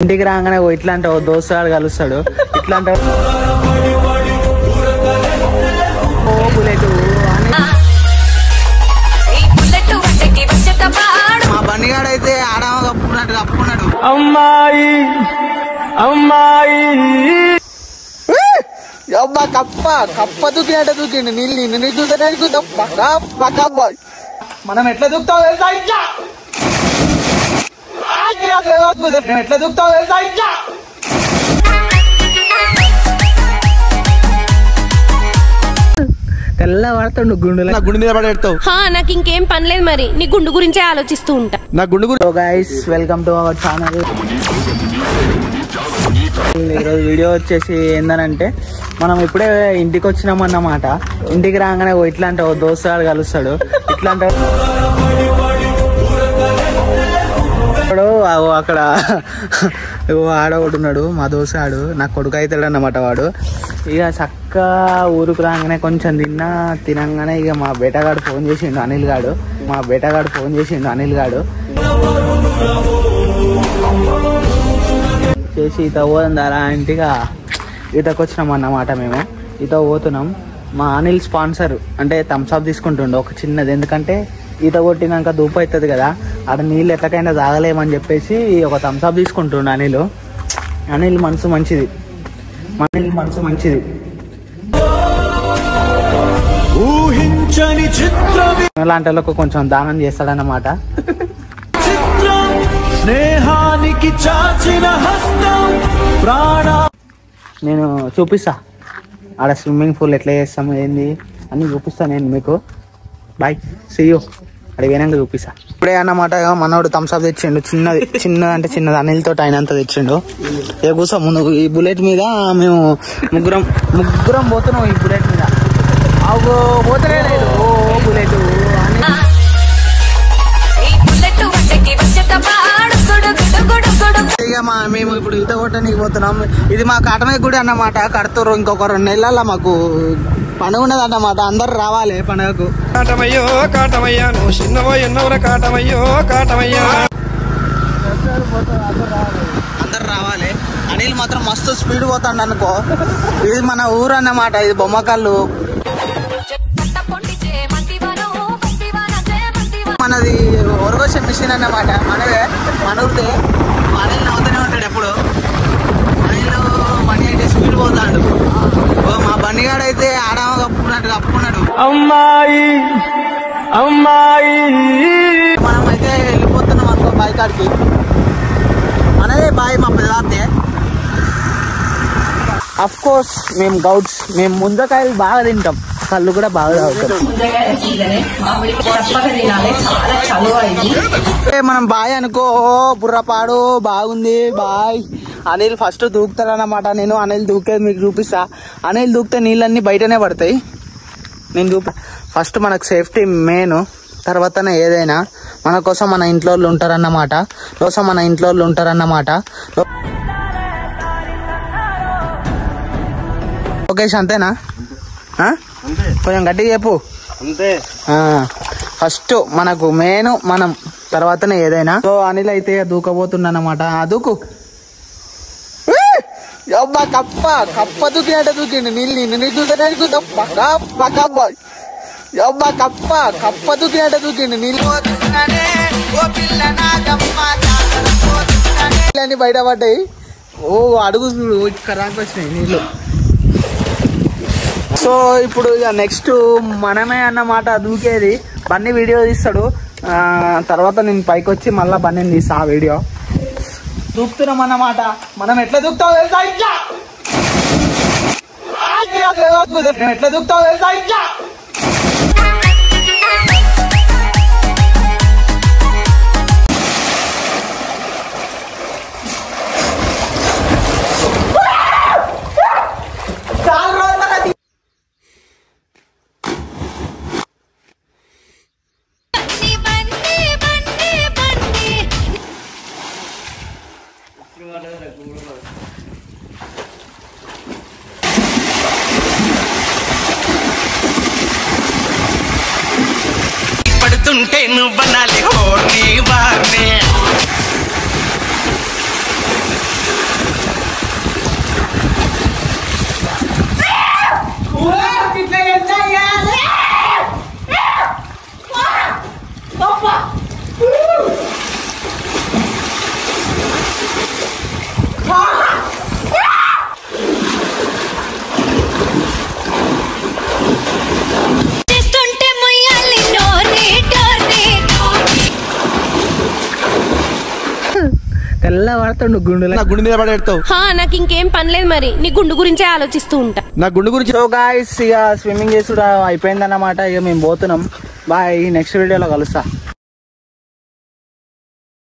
ఇంటికి రాగానే ఇట్లాంటి దోస్తాడు కలుస్తాడు, ఇట్లాంటి మా బండిగాడైతే ఆడమ కప్పుకున్నాడు. అమ్మాయి అమ్మాయి అబ్బా కప్ప దూకినట్టు దూకిండు. నీళ్ళు చూడడానికి మనం ఎట్లా దూకుతావు తెలుసా? ఎట్లా దూకుతావు తెలుసా? తెల్ల పడతాడు గుండు మీద పడేస్తావు. నాకు ఇంకేం పని లేదు, మరి నీ గుండు గురించే ఆలోచిస్తూ ఉంటా. నా గుండు గురించి. Guys welcome to our channel. ఈరోజు వీడియో వచ్చేసి ఏందనంటే, మనం ఇప్పుడే ఇంటికి వచ్చినాం అన్నమాట. ఇంటికి రాగానే ఇట్లాంటి దోస్తాడు కలుస్తాడు, ఇట్లాంటి అక్కడ ఆడవుడున్నాడు మా దోస్తాడు, నా కొడుకు అవుతాడు అన్నమాట వాడు. ఇక చక్క ఊరుకు రాగానే కొంచెం తినంగానే ఇక మా బేటగాడు ఫోన్ చేసిండు అనిల్ గాడు చేసి ఈత పోదారా ఇంటిగా ఈతకు వచ్చినాం అన్నమాట. మేము ఈత పోతున్నాం. మా అనిల్ స్పాన్సర్ అంటే థమ్స్అప్ తీసుకుంటుండే ఒక చిన్నది, ఎందుకంటే ఈత కొట్టినాక దూపు అవుతుంది కదా, ఆడ నీళ్ళు ఎట్లకైనా తాగలేమని చెప్పేసి ఒక థమ్స్అప్ తీసుకుంటుండే అనిల్ మనసు మంచిది. అలాంటి వాళ్ళకు కొంచెం దానం చేస్తాడన్నమాట. నేను చూపిస్తా ఆడ స్విమ్మింగ్ పూల్ ఎట్లా చేస్తాం ఏంది అని చూపిస్తా నేను మీకు. Bye, see you. అడిగి పోయినాక చూపిస్తా. ఇప్పుడే అన్నమాట మనోడు థమ్స్అప్ తెచ్చిండు, చిన్నది అనిల్తో అయినంత తెచ్చిండు. ఏ కూర్చో ముందు ఈ బుల్లెట్ మీద మేము ముగ్గురం పోతున్నాం. ఈ బుల్లెట్ మీద పోతలే లేదు. ఓ బుల్లెట్ ఇక మేము ఇప్పుడు ఈత కొట్టడానికి పోతున్నాం. ఇది మా కాటమయ్య గుడి అన్నమాట. కడుతురు ఇంకొక 2 నెలల మాకు పండుగ ఉన్నది అన్నమాట. అందరు రావాలి పండుగకు. కాటమయ్యో కాటమయ్యా నువ్వు చిన్నవో ఎన్నవరా కాటమయ్యో కాటమయ్యా. అందరు రావాలి. అనిల్ మాత్రం మస్తు స్పీడ్ పోతాడు అనుకో. ఇది మన ఊరు అన్నమాట. ఇది బొమ్మకల్లు. మనది ఒరగోసే మిషన్ అన్నమాట. మన ఊరితే అనిల్ నవ్వుతూనే ఉంటాడు ఎప్పుడు. అనిల్ బండి అయితే స్పీడ్ పోతాడు. మా బండిగాడైతే ఆడమ కప్పుకున్నాడు. అమ్మాయి మనం అయితే వెళ్ళిపోతున్నాం అనుకో బాయ్ కాడికి. మనదే బాయ్ మా పిల్లతే. అఫ్ కోర్స్ మేము గౌడ్స్, మేము ముంజకాయలు బాగా తింటాం, కళ్ళు కూడా బాగా తాగుతాం. మనం బాయ్ అనుకో బుర్రపాడు బాగుంది బాయ్. అనిల్ ఫస్ట్ దూకుతాడు అన్నమాట. నేను అనిల్ దూకేది మీకు చూపిస్తా. అనిల్ దూకితే నీళ్ళన్నీ బయటనే పడతాయి. నేను ఫస్ట్ మనకు సేఫ్టీ మెయిన్, తర్వాతనే ఏదైనా. మన కోసం మన ఇంట్లో ఉంటారన్నమాట. లోకేష్ అంతేనా? కొంచెం గట్టిగా చెప్పు. అంతే. ఫస్ట్ మనకు మెయిన్ మనం, తర్వాతనే ఏదైనా. సో అనిల్ అయితే దూకబోతుండన్నమాట. దూకు. అబ్బా కప్ప దూకినట్టు దూకిండు. నీళ్ళు చూడడానికి అబ్బా కప్ప దూకినట్టు దూకిండు. నీళ్ళన్నీ బయటపడ్డాయి. ఓ అడుగు ఖరాకు వచ్చినాయి నీళ్ళు. సో ఇప్పుడు ఇక నెక్స్ట్ మనమే అన్నమాట దూకేది. బన్నీ వీడియో తీస్తాడు, తర్వాత నేను పైకి వచ్చి మళ్ళీ బన్నీని తీస్తా ఆ వీడియో. దూకుతున్నాం అన్నమాట. మనం ఎట్లా దూకుతావు తెలుసా? ఎట్లా దూకుతావు తెలుసా? పడుతుంటే నువ్వనాలి హోర్ని వార్నే పడతాడు గుండు. నా గుండె మీద పడేస్తావు. నాకు ఇంకేం పని లేదు మరి, నీ గుండు గురించే ఆలోచిస్తూ ఉంటా. నా గుండె గురించి. సో గాయ్స్ ఇక స్విమ్మింగ్ చేసుడు అయిపోయిందన్నమాట. ఇక మేము పోతున్నాం. బాయ్, నెక్స్ట్ వీడియోలో కలుస్తా.